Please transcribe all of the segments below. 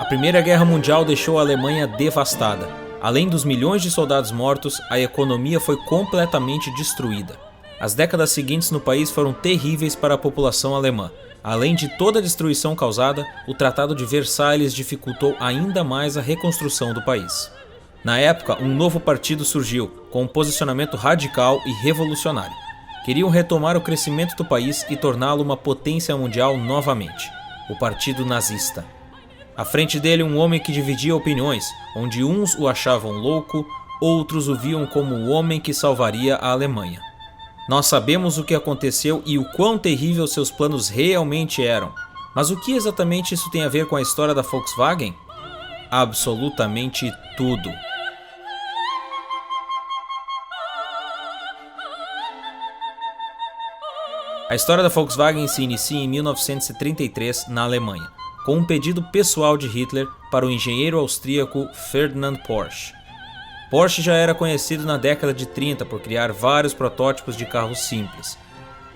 A Primeira Guerra Mundial deixou a Alemanha devastada. Além dos milhões de soldados mortos, a economia foi completamente destruída. As décadas seguintes no país foram terríveis para a população alemã. Além de toda a destruição causada, o Tratado de Versalhes dificultou ainda mais a reconstrução do país. Na época, um novo partido surgiu, com um posicionamento radical e revolucionário. Queriam retomar o crescimento do país e torná-lo uma potência mundial novamente: o Partido Nazista. À frente dele, um homem que dividia opiniões, onde uns o achavam louco, outros o viam como o homem que salvaria a Alemanha. Nós sabemos o que aconteceu e o quão terrível seus planos realmente eram. Mas o que exatamente isso tem a ver com a história da Volkswagen? Absolutamente tudo. A história da Volkswagen se inicia em 1933 na Alemanha, com um pedido pessoal de Hitler para o engenheiro austríaco Ferdinand Porsche. Porsche já era conhecido na década de 30 por criar vários protótipos de carros simples.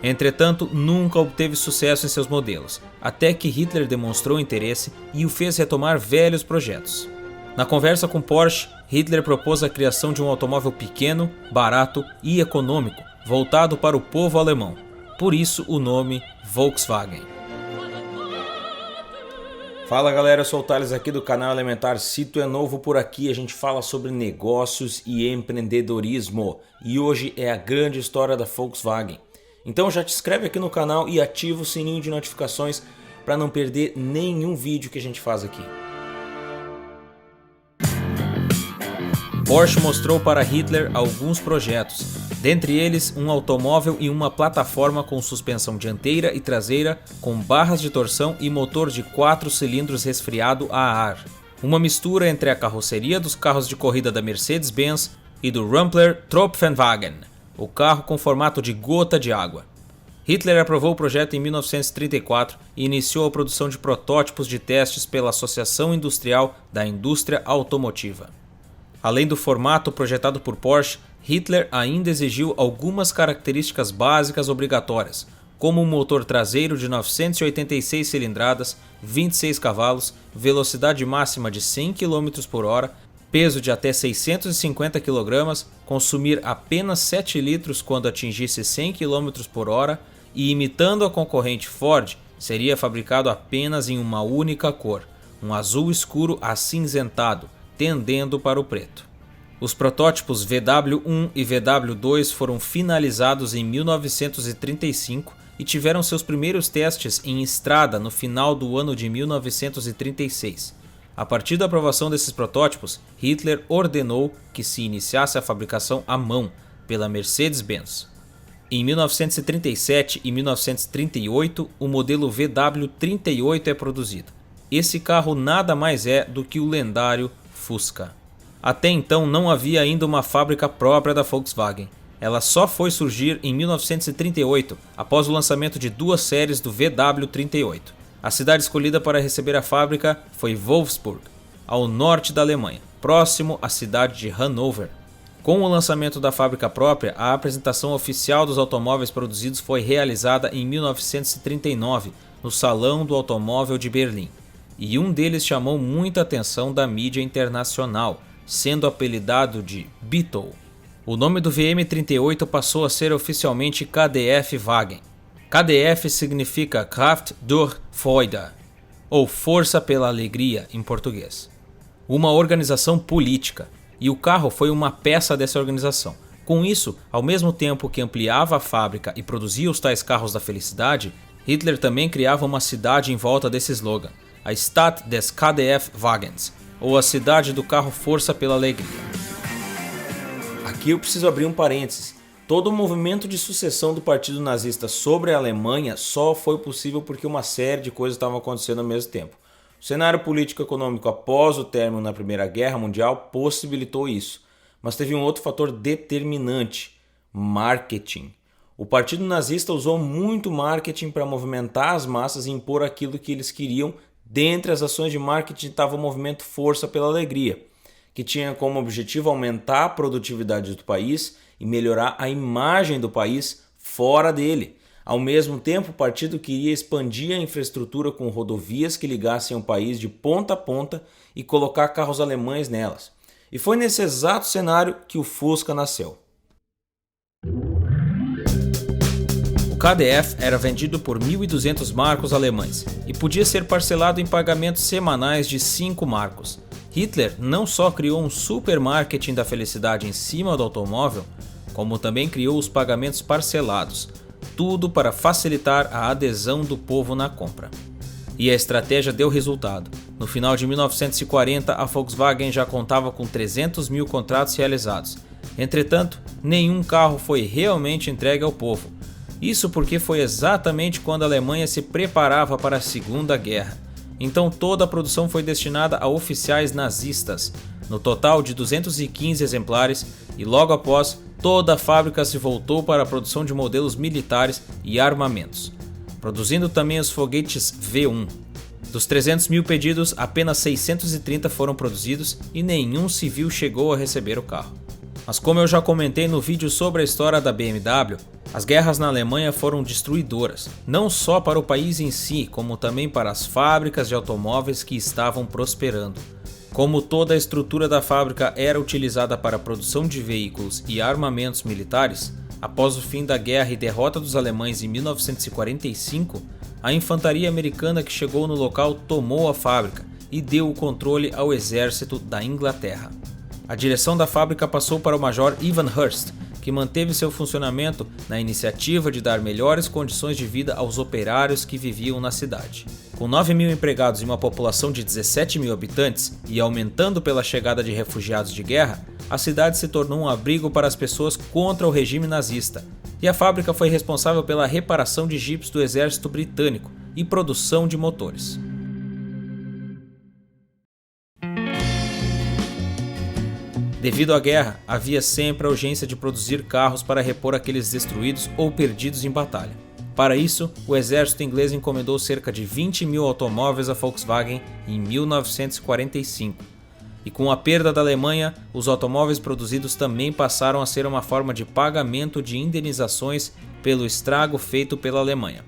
Entretanto, nunca obteve sucesso em seus modelos, até que Hitler demonstrou interesse e o fez retomar velhos projetos. Na conversa com Porsche, Hitler propôs a criação de um automóvel pequeno, barato e econômico, voltado para o povo alemão. Por isso o nome Volkswagen. Fala galera, eu sou o Thales aqui do canal Elementar. Se tu é novo por aqui, a gente fala sobre negócios e empreendedorismo. E hoje é a grande história da Volkswagen. Então já te inscreve aqui no canal e ativa o sininho de notificações para não perder nenhum vídeo que a gente faz aqui. Porsche mostrou para Hitler alguns projetos, dentre eles um automóvel e uma plataforma com suspensão dianteira e traseira, com barras de torção e motor de 4 cilindros resfriado a ar. Uma mistura entre a carroceria dos carros de corrida da Mercedes-Benz e do Rumpler Tropfenwagen, o carro com formato de gota de água. Hitler aprovou o projeto em 1934 e iniciou a produção de protótipos de testes pela Associação Industrial da Indústria Automotiva. Além do formato projetado por Porsche, Hitler ainda exigiu algumas características básicas obrigatórias, como um motor traseiro de 986 cilindradas, 26 cavalos, velocidade máxima de 100 km por hora, peso de até 650 kg, consumir apenas 7 litros quando atingisse 100 km por hora e, imitando a concorrente Ford, seria fabricado apenas em uma única cor, um azul escuro acinzentado, tendendo para o preto. Os protótipos VW1 e VW2 foram finalizados em 1935 e tiveram seus primeiros testes em estrada no final do ano de 1936. A partir da aprovação desses protótipos, Hitler ordenou que se iniciasse a fabricação à mão pela Mercedes-Benz. Em 1937 e 1938, o modelo VW38 é produzido. Esse carro nada mais é do que o lendário Fusca. Até então não havia ainda uma fábrica própria da Volkswagen. Ela só foi surgir em 1938, após o lançamento de 2 séries do VW38. A cidade escolhida para receber a fábrica foi Wolfsburg, ao norte da Alemanha, próximo à cidade de Hannover. Com o lançamento da fábrica própria, a apresentação oficial dos automóveis produzidos foi realizada em 1939, no Salão do Automóvel de Berlim. E um deles chamou muita atenção da mídia internacional, sendo apelidado de Beetle. O nome do VM38 passou a ser oficialmente KdF-Wagen. KdF significa Kraft durch Freude, ou Força pela Alegria em português. Uma organização política, e o carro foi uma peça dessa organização. Com isso, ao mesmo tempo que ampliava a fábrica e produzia os tais carros da felicidade, Hitler também criava uma cidade em volta desse slogan, a Stadt des KdF-Wagens, ou a cidade do carro Força pela Alegria. Aqui eu preciso abrir um parênteses. Todo o movimento de sucessão do Partido Nazista sobre a Alemanha só foi possível porque uma série de coisas estavam acontecendo ao mesmo tempo. O cenário político-econômico após o término da Primeira Guerra Mundial possibilitou isso, mas teve um outro fator determinante: marketing. O Partido Nazista usou muito marketing para movimentar as massas e impor aquilo que eles queriam. Dentre as ações de marketing estava o movimento Força pela Alegria, que tinha como objetivo aumentar a produtividade do país e melhorar a imagem do país fora dele. Ao mesmo tempo, o partido queria expandir a infraestrutura com rodovias que ligassem o país de ponta a ponta e colocar carros alemães nelas. E foi nesse exato cenário que o Fusca nasceu. O KDF era vendido por 1.200 marcos alemães e podia ser parcelado em pagamentos semanais de 5 marcos. Hitler não só criou um supermarketing da felicidade em cima do automóvel, como também criou os pagamentos parcelados, tudo para facilitar a adesão do povo na compra. E a estratégia deu resultado. No final de 1940, a Volkswagen já contava com 300 mil contratos realizados. Entretanto, nenhum carro foi realmente entregue ao povo. Isso porque foi exatamente quando a Alemanha se preparava para a Segunda Guerra. Então toda a produção foi destinada a oficiais nazistas, no total de 215 exemplares, e logo após, toda a fábrica se voltou para a produção de modelos militares e armamentos, produzindo também os foguetes V1. Dos 300 mil pedidos, apenas 630 foram produzidos e nenhum civil chegou a receber o carro. Mas como eu já comentei no vídeo sobre a história da BMW, as guerras na Alemanha foram destruidoras, não só para o país em si, como também para as fábricas de automóveis que estavam prosperando. Como toda a estrutura da fábrica era utilizada para a produção de veículos e armamentos militares, após o fim da guerra e derrota dos alemães em 1945, a infantaria americana que chegou no local tomou a fábrica e deu o controle ao exército da Inglaterra. A direção da fábrica passou para o Major Ivan Hurst, que manteve seu funcionamento na iniciativa de dar melhores condições de vida aos operários que viviam na cidade. Com 9 mil empregados e uma população de 17 mil habitantes, e aumentando pela chegada de refugiados de guerra, a cidade se tornou um abrigo para as pessoas contra o regime nazista, e a fábrica foi responsável pela reparação de jipes do exército britânico e produção de motores. Devido à guerra, havia sempre a urgência de produzir carros para repor aqueles destruídos ou perdidos em batalha. Para isso, o exército inglês encomendou cerca de 20 mil automóveis à Volkswagen em 1945. E com a perda da Alemanha, os automóveis produzidos também passaram a ser uma forma de pagamento de indenizações pelo estrago feito pela Alemanha.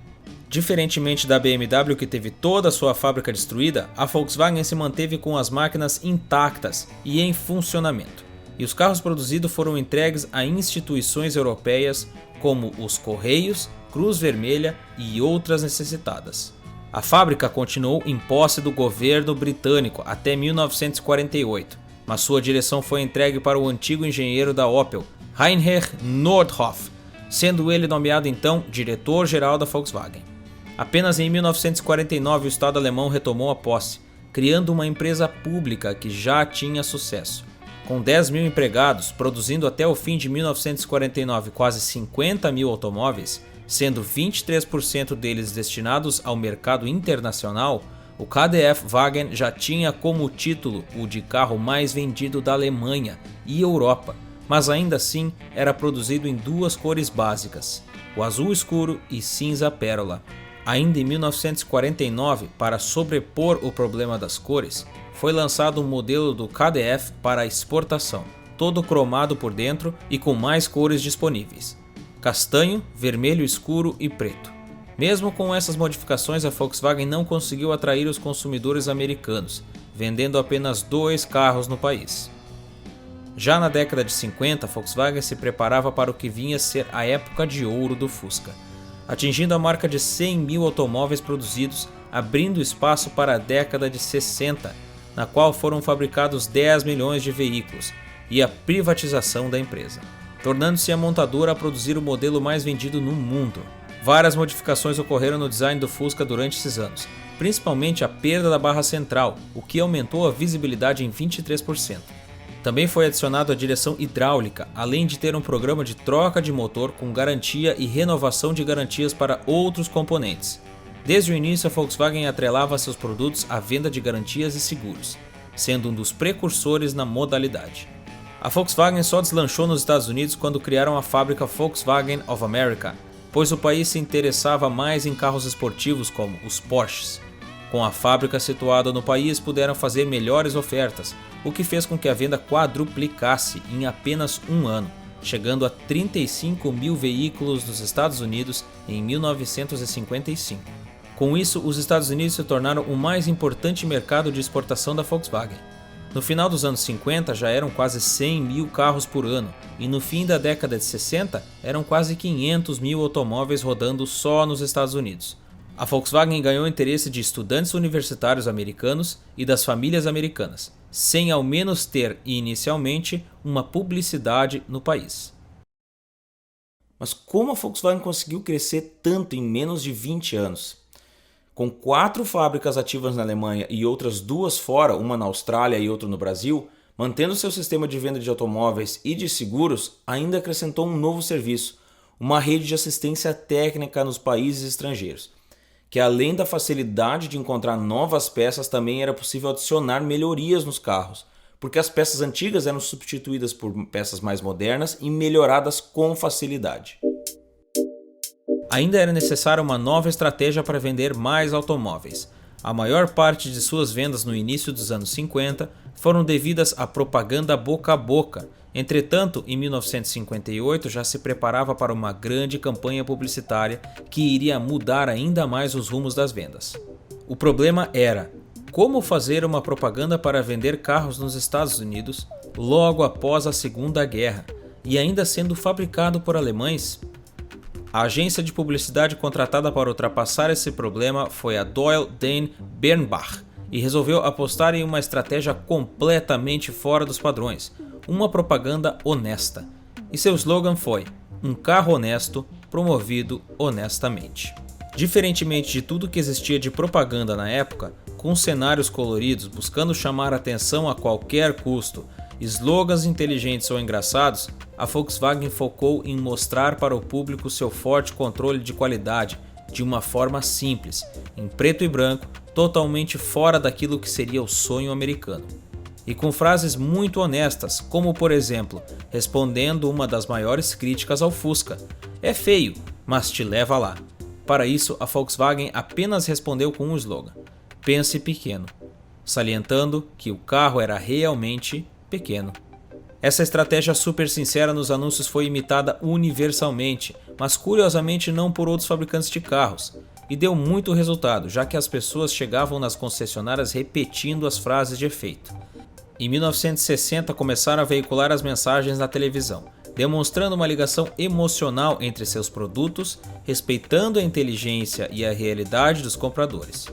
Diferentemente da BMW, que teve toda a sua fábrica destruída, a Volkswagen se manteve com as máquinas intactas e em funcionamento. E os carros produzidos foram entregues a instituições europeias como os Correios, Cruz Vermelha e outras necessitadas. A fábrica continuou em posse do governo britânico até 1948, mas sua direção foi entregue para o antigo engenheiro da Opel, Heinrich Nordhoff, sendo ele nomeado então diretor-geral da Volkswagen. Apenas em 1949 o Estado alemão retomou a posse, criando uma empresa pública que já tinha sucesso. Com 10 mil empregados, produzindo até o fim de 1949 quase 50 mil automóveis, sendo 23% deles destinados ao mercado internacional, o KDF Wagen já tinha como título o de carro mais vendido da Alemanha e Europa, mas ainda assim era produzido em duas cores básicas, o azul escuro e cinza pérola. Ainda em 1949, para sobrepor o problema das cores, foi lançado um modelo do KDF para exportação, todo cromado por dentro e com mais cores disponíveis: castanho, vermelho escuro e preto. Mesmo com essas modificações, a Volkswagen não conseguiu atrair os consumidores americanos, vendendo apenas 2 carros no país. Já na década de 50, a Volkswagen se preparava para o que vinha a ser a época de ouro do Fusca, atingindo a marca de 100 mil automóveis produzidos, abrindo espaço para a década de 60, na qual foram fabricados 10 milhões de veículos, e a privatização da empresa, tornando-se a montadora a produzir o modelo mais vendido no mundo. Várias modificações ocorreram no design do Fusca durante esses anos, principalmente a perda da barra central, o que aumentou a visibilidade em 23%. Também foi adicionado a direção hidráulica, além de ter um programa de troca de motor com garantia e renovação de garantias para outros componentes. Desde o início, a Volkswagen atrelava seus produtos à venda de garantias e seguros, sendo um dos precursores na modalidade. A Volkswagen só deslanchou nos Estados Unidos quando criaram a fábrica Volkswagen of America, pois o país se interessava mais em carros esportivos como os Porsches. Com a fábrica situada no país, puderam fazer melhores ofertas, o que fez com que a venda quadruplicasse em apenas um ano, chegando a 35 mil veículos nos Estados Unidos em 1955. Com isso, os Estados Unidos se tornaram o mais importante mercado de exportação da Volkswagen. No final dos anos 50 já eram quase 100 mil carros por ano, e no fim da década de 60 eram quase 500 mil automóveis rodando só nos Estados Unidos. A Volkswagen ganhou o interesse de estudantes universitários americanos e das famílias americanas, sem ao menos ter, inicialmente, uma publicidade no país. Mas como a Volkswagen conseguiu crescer tanto em menos de 20 anos? Com 4 fábricas ativas na Alemanha e outras 2 fora, uma na Austrália e outra no Brasil, mantendo seu sistema de venda de automóveis e de seguros, ainda acrescentou um novo serviço, uma rede de assistência técnica nos países estrangeiros, que além da facilidade de encontrar novas peças, também era possível adicionar melhorias nos carros, porque as peças antigas eram substituídas por peças mais modernas e melhoradas com facilidade. Ainda era necessária uma nova estratégia para vender mais automóveis. A maior parte de suas vendas no início dos anos 50 foram devidas à propaganda boca a boca. Entretanto, em 1958 já se preparava para uma grande campanha publicitária que iria mudar ainda mais os rumos das vendas. O problema era como fazer uma propaganda para vender carros nos Estados Unidos logo após a Segunda Guerra e ainda sendo fabricado por alemães. A agência de publicidade contratada para ultrapassar esse problema foi a Doyle Dane Bernbach e resolveu apostar em uma estratégia completamente fora dos padrões, uma propaganda honesta. E seu slogan foi: um carro honesto, promovido honestamente. Diferentemente de tudo que existia de propaganda na época, com cenários coloridos buscando chamar atenção a qualquer custo, slogans inteligentes ou engraçados, a Volkswagen focou em mostrar para o público seu forte controle de qualidade de uma forma simples, em preto e branco, totalmente fora daquilo que seria o sonho americano. E com frases muito honestas, como por exemplo, respondendo uma das maiores críticas ao Fusca: é feio, mas te leva lá. Para isso, a Volkswagen apenas respondeu com um slogan: pense pequeno, salientando que o carro era realmente pequeno. Essa estratégia super sincera nos anúncios foi imitada universalmente, mas curiosamente não por outros fabricantes de carros, e deu muito resultado, já que as pessoas chegavam nas concessionárias repetindo as frases de efeito. Em 1960 começaram a veicular as mensagens na televisão, demonstrando uma ligação emocional entre seus produtos, respeitando a inteligência e a realidade dos compradores.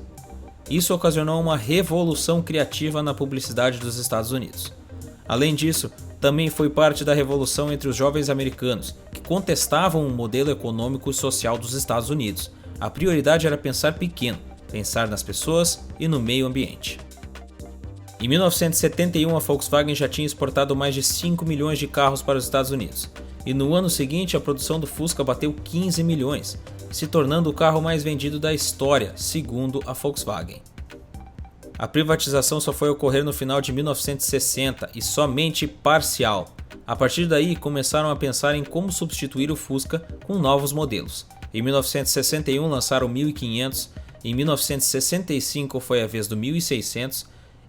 Isso ocasionou uma revolução criativa na publicidade dos Estados Unidos. Além disso, também foi parte da revolução entre os jovens americanos, que contestavam o modelo econômico e social dos Estados Unidos. A prioridade era pensar pequeno, pensar nas pessoas e no meio ambiente. Em 1971, a Volkswagen já tinha exportado mais de 5 milhões de carros para os Estados Unidos, e no ano seguinte a produção do Fusca bateu 15 milhões, se tornando o carro mais vendido da história, segundo a Volkswagen. A privatização só foi ocorrer no final de 1960 e somente parcial. A partir daí, começaram a pensar em como substituir o Fusca com novos modelos. Em 1961 lançaram o 1500, em 1965 foi a vez do 1600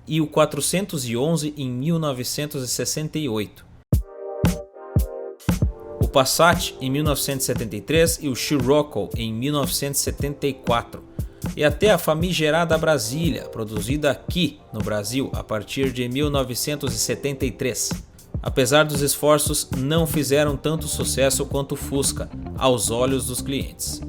e o 411 em 1968. O Passat em 1973 e o Scirocco em 1974. E até a famigerada Brasília, produzida aqui no Brasil a partir de 1973. Apesar dos esforços, não fizeram tanto sucesso quanto o Fusca, aos olhos dos clientes.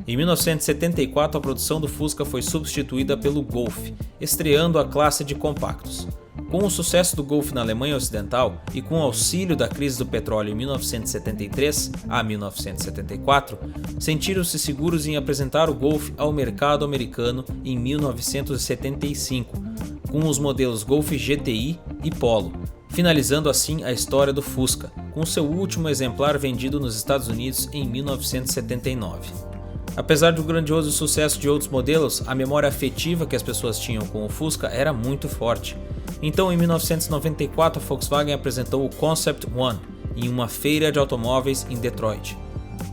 Em 1974, a produção do Fusca foi substituída pelo Golf, estreando a classe de compactos. Com o sucesso do Golf na Alemanha Ocidental e com o auxílio da crise do petróleo em 1973 a 1974, sentiram-se seguros em apresentar o Golf ao mercado americano em 1975, com os modelos Golf GTI e Polo, finalizando assim a história do Fusca, com seu último exemplar vendido nos Estados Unidos em 1979. Apesar do grandioso sucesso de outros modelos, a memória afetiva que as pessoas tinham com o Fusca era muito forte. Então, em 1994, a Volkswagen apresentou o Concept One em uma feira de automóveis em Detroit,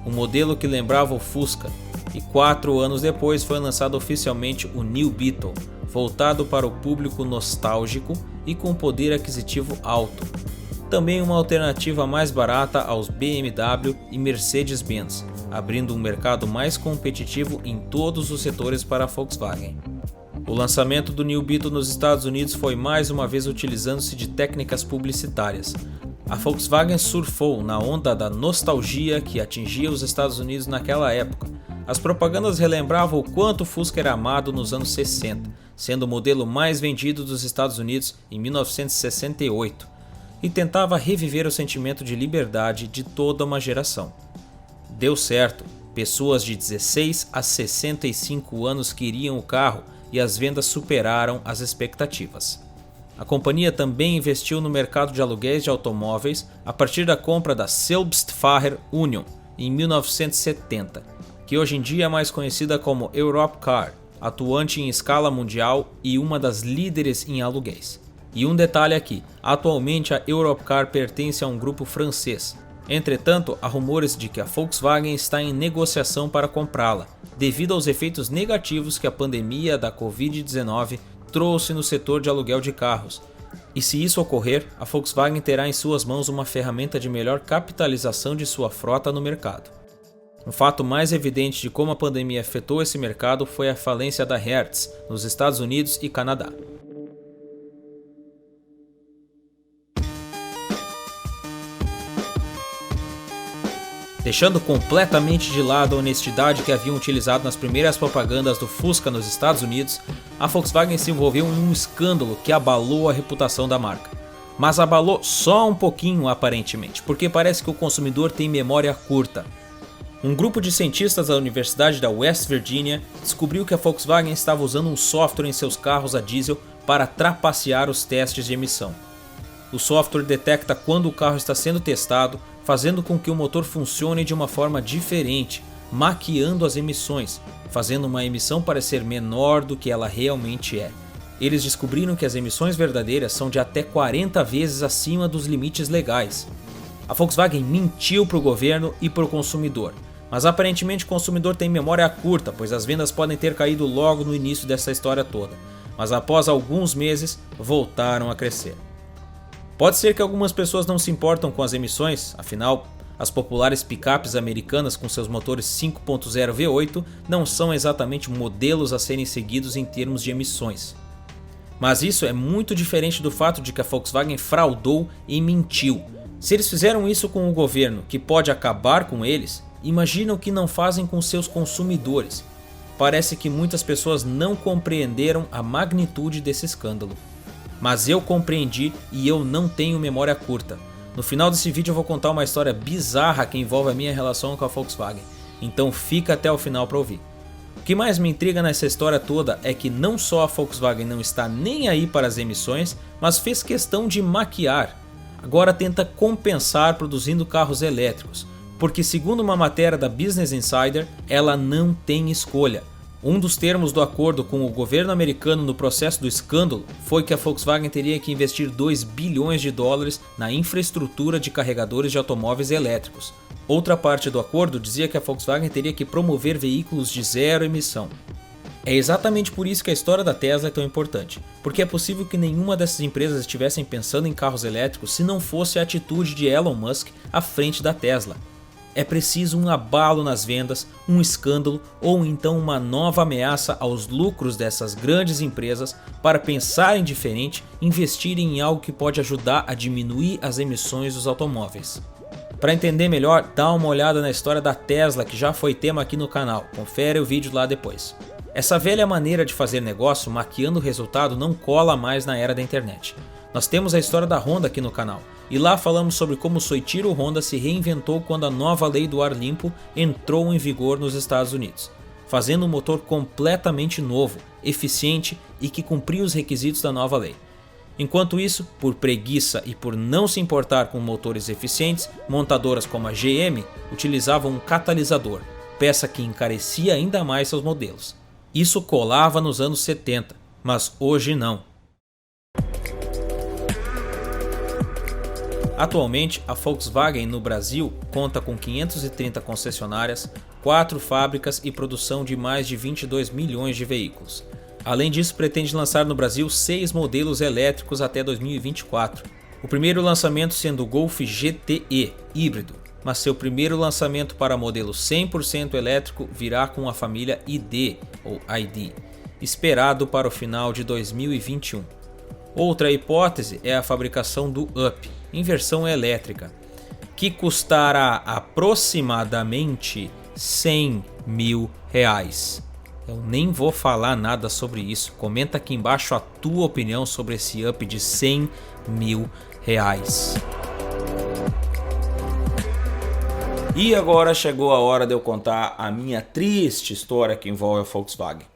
um modelo que lembrava o Fusca, e 4 anos depois foi lançado oficialmente o New Beetle, voltado para o público nostálgico e com poder aquisitivo alto. também uma alternativa mais barata aos BMW e Mercedes-Benz, abrindo um mercado mais competitivo em todos os setores para a Volkswagen. O lançamento do New Beetle nos Estados Unidos foi mais uma vez utilizando-se de técnicas publicitárias. A Volkswagen surfou na onda da nostalgia que atingia os Estados Unidos naquela época. As propagandas relembravam o quanto o Fusca era amado nos anos 60, sendo o modelo mais vendido dos Estados Unidos em 1968, e tentava reviver o sentimento de liberdade de toda uma geração. Deu certo, pessoas de 16 a 65 anos queriam o carro e as vendas superaram as expectativas. A companhia também investiu no mercado de aluguéis de automóveis a partir da compra da Selbstfahrer Union em 1970, que hoje em dia é mais conhecida como Europcar, atuante em escala mundial e uma das líderes em aluguéis. E um detalhe aqui, atualmente a Europcar pertence a um grupo francês. Entretanto, há rumores de que a Volkswagen está em negociação para comprá-la, devido aos efeitos negativos que a pandemia da Covid-19 trouxe no setor de aluguel de carros. E se isso ocorrer, a Volkswagen terá em suas mãos uma ferramenta de melhor capitalização de sua frota no mercado. Um fato mais evidente de como a pandemia afetou esse mercado foi a falência da Hertz, nos Estados Unidos e Canadá. Deixando completamente de lado a honestidade que haviam utilizado nas primeiras propagandas do Fusca nos Estados Unidos, a Volkswagen se envolveu em um escândalo que abalou a reputação da marca. Mas abalou só um pouquinho aparentemente, porque parece que o consumidor tem memória curta. Um grupo de cientistas da Universidade da West Virginia descobriu que a Volkswagen estava usando um software em seus carros a diesel para trapacear os testes de emissão. O software detecta quando o carro está sendo testado, fazendo com que o motor funcione de uma forma diferente, maquiando as emissões, fazendo uma emissão parecer menor do que ela realmente é. Eles descobriram que as emissões verdadeiras são de até 40 vezes acima dos limites legais. A Volkswagen mentiu para o governo e para o consumidor, mas aparentemente o consumidor tem memória curta, pois as vendas podem ter caído logo no início dessa história toda, mas após alguns meses voltaram a crescer. Pode ser que algumas pessoas não se importam com as emissões, afinal, as populares picapes americanas com seus motores 5.0 V8 não são exatamente modelos a serem seguidos em termos de emissões. Mas isso é muito diferente do fato de que a Volkswagen fraudou e mentiu. Se eles fizeram isso com o governo, que pode acabar com eles, imagina o que não fazem com seus consumidores. Parece que muitas pessoas não compreenderam a magnitude desse escândalo. Mas eu compreendi e eu não tenho memória curta. No final desse vídeo eu vou contar uma história bizarra que envolve a minha relação com a Volkswagen, então fica até o final para ouvir. O que mais me intriga nessa história toda é que não só a Volkswagen não está nem aí para as emissões, mas fez questão de maquiar. Agora tenta compensar produzindo carros elétricos, porque segundo uma matéria da Business Insider, ela não tem escolha. Um dos termos do acordo com o governo americano no processo do escândalo foi que a Volkswagen teria que investir 2 bilhões de dólares na infraestrutura de carregadores de automóveis elétricos. Outra parte do acordo dizia que a Volkswagen teria que promover veículos de zero emissão. É exatamente por isso que a história da Tesla é tão importante, porque é possível que nenhuma dessas empresas estivessem pensando em carros elétricos se não fosse a atitude de Elon Musk à frente da Tesla. É preciso um abalo nas vendas, um escândalo ou então uma nova ameaça aos lucros dessas grandes empresas para pensarem diferente e investirem em algo que pode ajudar a diminuir as emissões dos automóveis. Para entender melhor, dá uma olhada na história da Tesla que já foi tema aqui no canal, confere o vídeo lá depois. Essa velha maneira de fazer negócio maquiando o resultado não cola mais na era da internet. Nós temos a história da Honda aqui no canal, e lá falamos sobre como Soichiro Honda se reinventou quando a nova lei do ar limpo entrou em vigor nos Estados Unidos, fazendo um motor completamente novo, eficiente e que cumpria os requisitos da nova lei. Enquanto isso, por preguiça e por não se importar com motores eficientes, montadoras como a GM utilizavam um catalisador, peça que encarecia ainda mais seus modelos. Isso colava nos anos 70, mas hoje não. Atualmente, a Volkswagen no Brasil conta com 530 concessionárias, 4 fábricas e produção de mais de 22 milhões de veículos. Além disso, pretende lançar no Brasil 6 modelos elétricos até 2024. O primeiro lançamento sendo o Golf GTE híbrido, mas seu primeiro lançamento para modelo 100% elétrico virá com a família ID, ou ID, esperado para o final de 2021. Outra hipótese é a fabricação do Up, em versão elétrica, que custará aproximadamente R$100 mil. Eu nem vou falar nada sobre isso. Comenta aqui embaixo a tua opinião sobre esse Up de R$100 mil. E agora chegou a hora de eu contar a minha triste história que envolve a Volkswagen.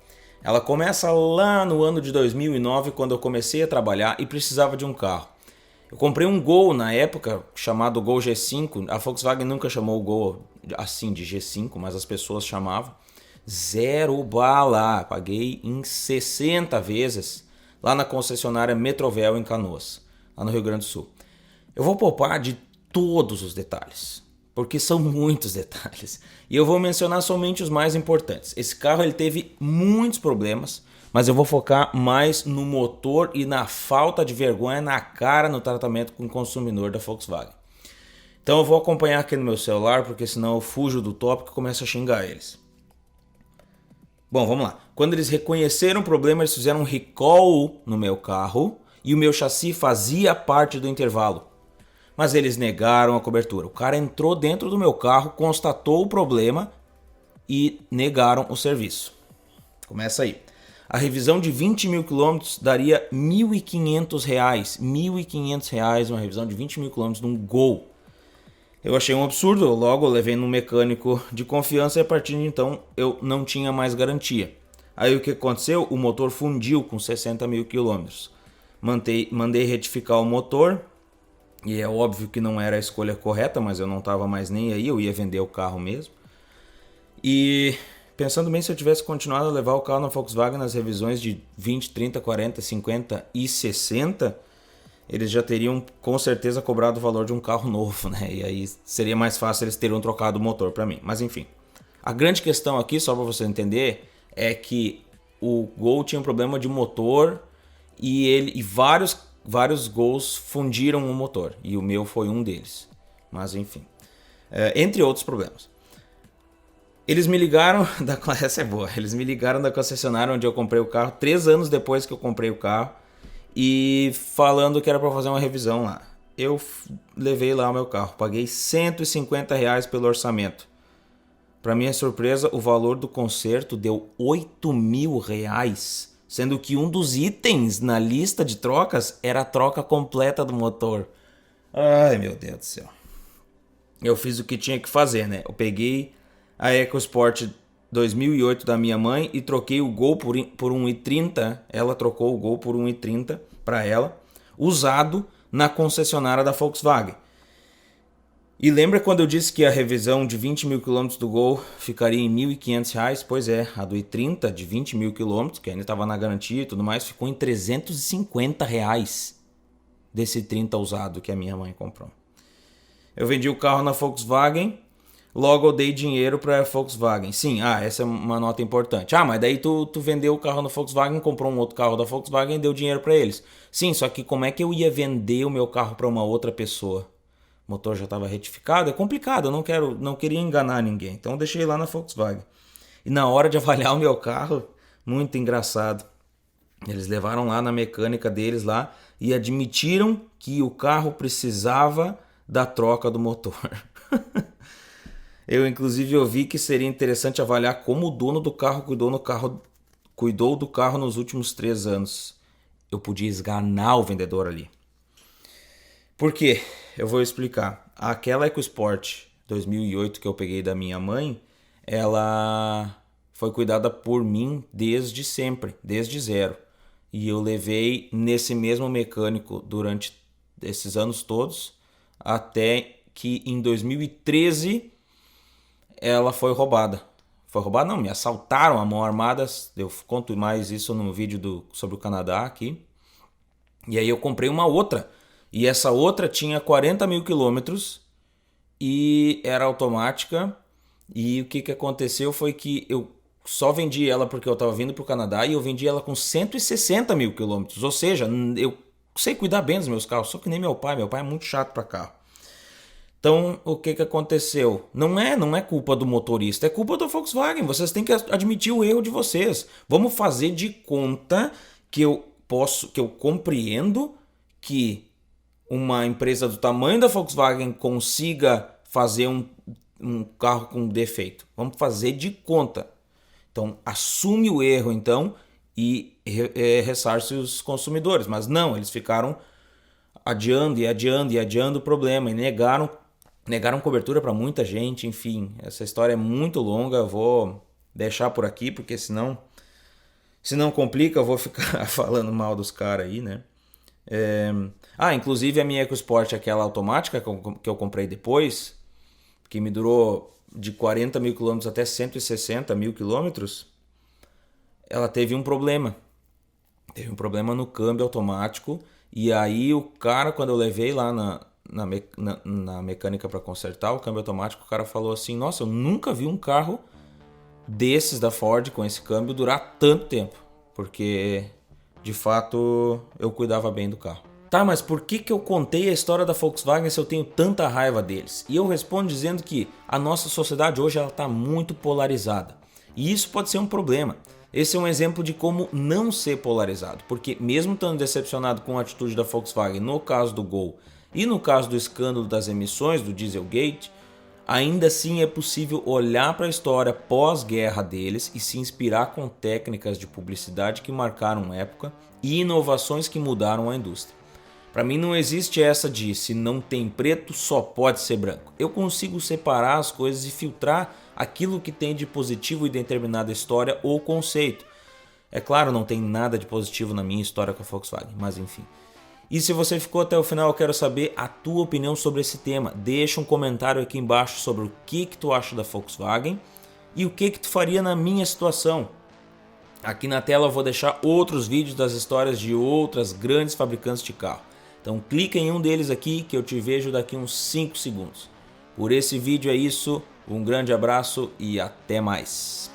Ela começa lá no ano de 2009, quando eu comecei a trabalhar e precisava de um carro. Eu comprei um Gol na época, chamado Gol G5. A Volkswagen nunca chamou o Gol assim de G5, mas as pessoas chamavam. Zero bala, paguei em 60 vezes lá na concessionária Metrovel em Canoas, lá no Rio Grande do Sul. Eu vou poupar de todos os detalhes, porque são muitos detalhes. E eu vou mencionar somente os mais importantes. Esse carro ele teve muitos problemas, mas eu vou focar mais no motor e na falta de vergonha na cara no tratamento com o consumidor da Volkswagen. Então eu vou acompanhar aqui no meu celular, porque senão eu fujo do tópico e começo a xingar eles. Bom, vamos lá. Quando eles reconheceram o problema, eles fizeram um recall no meu carro e o meu chassi fazia parte do intervalo. Mas eles negaram a cobertura. O cara entrou dentro do meu carro, constatou o problema e negaram o serviço. Começa aí. A revisão de 20 mil quilômetros daria R$1.500. R$1.500 uma revisão de 20 mil quilômetros num Gol. Eu achei um absurdo, logo eu levei num mecânico de confiança e a partir de então eu não tinha mais garantia. Aí o que aconteceu? O motor fundiu com 60 mil quilômetros. Mandei retificar o motor. E é óbvio que não era a escolha correta, mas eu não estava mais nem aí, eu ia vender o carro mesmo. E pensando bem, se eu tivesse continuado a levar o carro na Volkswagen nas revisões de 20, 30, 40, 50 e 60, eles já teriam com certeza cobrado o valor de um carro novo, né? E aí seria mais fácil, eles teriam trocado o motor para mim. Mas enfim, a grande questão aqui, só para você entender, é que o Gol tinha um problema de motor e vários Gols fundiram o motor, e o meu foi um deles. Mas enfim, entre outros problemas. Eles me ligaram essa é boa. Eles me ligaram da concessionária onde eu comprei o carro 3 anos depois que eu comprei o carro e falando que era para fazer uma revisão lá. Eu levei lá o meu carro, paguei R$150 pelo orçamento. Para minha surpresa, o valor do conserto deu R$8 mil, sendo que um dos itens na lista de trocas era a troca completa do motor. Ai, meu Deus do céu. Eu fiz o que tinha que fazer, né? Eu peguei a EcoSport 2008 da minha mãe e troquei o Gol por R$1.30. Ela trocou o Gol por R$1.30 para ela, usado na concessionária da Volkswagen. E lembra quando eu disse que a revisão de 20 mil quilômetros do Gol ficaria em R$1.500? Pois é, a do i30 de 20 mil quilômetros, que ainda estava na garantia e tudo mais, ficou em R$350 desse 30 usado que a minha mãe comprou. Eu vendi o carro na Volkswagen, logo eu dei dinheiro para a Volkswagen. Sim, essa é uma nota importante. Mas daí tu vendeu o carro na Volkswagen, comprou um outro carro da Volkswagen e deu dinheiro para eles. Sim, só que como é que eu ia vender o meu carro para uma outra pessoa? O motor já estava retificado, é complicado, eu não queria enganar ninguém, então eu deixei lá na Volkswagen. E na hora de avaliar o meu carro, muito engraçado, eles levaram lá na mecânica deles lá e admitiram que o carro precisava da troca do motor. Eu inclusive ouvi que seria interessante avaliar como o dono do carro cuidou do carro nos últimos 3 anos. Eu podia esganar o vendedor ali. Por quê? Eu vou explicar. Aquela EcoSport 2008 que eu peguei da minha mãe, ela foi cuidada por mim desde sempre, desde zero. E eu levei nesse mesmo mecânico durante esses anos todos, até que em 2013 ela foi roubada. Foi roubada? Não, me assaltaram a mão armada. Eu conto mais isso no vídeo sobre o Canadá aqui. E aí eu comprei uma outra. E essa outra tinha 40 mil quilômetros e era automática. E o que aconteceu foi que eu só vendi ela porque eu estava vindo para o Canadá e eu vendi ela com 160 mil quilômetros. Ou seja, eu sei cuidar bem dos meus carros, só que nem meu pai é muito chato para carro. Então, o que aconteceu? Não é culpa do motorista, é culpa da Volkswagen. Vocês têm que admitir o erro de vocês. Vamos fazer de conta que eu compreendo que uma empresa do tamanho da Volkswagen consiga fazer um carro com defeito. Vamos fazer de conta. Então, assume o erro então e ressarce os consumidores. Mas não, eles ficaram adiando o problema e negaram cobertura para muita gente. Enfim, essa história é muito longa, eu vou deixar por aqui, porque senão complica, eu vou ficar falando mal dos caras aí, né? Inclusive a minha EcoSport, aquela automática que eu comprei depois, que me durou de 40 mil quilômetros até 160 mil quilômetros, ela teve um problema. Teve um problema no câmbio automático, e aí o cara, quando eu levei lá na mecânica para consertar o câmbio automático, o cara falou assim: nossa, eu nunca vi um carro desses da Ford com esse câmbio durar tanto tempo, porque de fato eu cuidava bem do carro. Tá, mas por que eu contei a história da Volkswagen se eu tenho tanta raiva deles? E eu respondo dizendo que a nossa sociedade hoje está muito polarizada, e isso pode ser um problema. Esse é um exemplo de como não ser polarizado, porque mesmo estando decepcionado com a atitude da Volkswagen no caso do Gol e no caso do escândalo das emissões do Dieselgate, ainda assim é possível olhar para a história pós-guerra deles e se inspirar com técnicas de publicidade que marcaram época e inovações que mudaram a indústria. Para mim não existe essa de se não tem preto só pode ser branco. Eu consigo separar as coisas e filtrar aquilo que tem de positivo em determinada história ou conceito. É claro, não tem nada de positivo na minha história com a Volkswagen, mas enfim. E se você ficou até o final, eu quero saber a tua opinião sobre esse tema. Deixa um comentário aqui embaixo sobre o que tu acha da Volkswagen e o que tu faria na minha situação. Aqui na tela eu vou deixar outros vídeos das histórias de outras grandes fabricantes de carro. Então clica em um deles aqui que eu te vejo daqui uns 5 segundos. Por esse vídeo é isso, um grande abraço e até mais.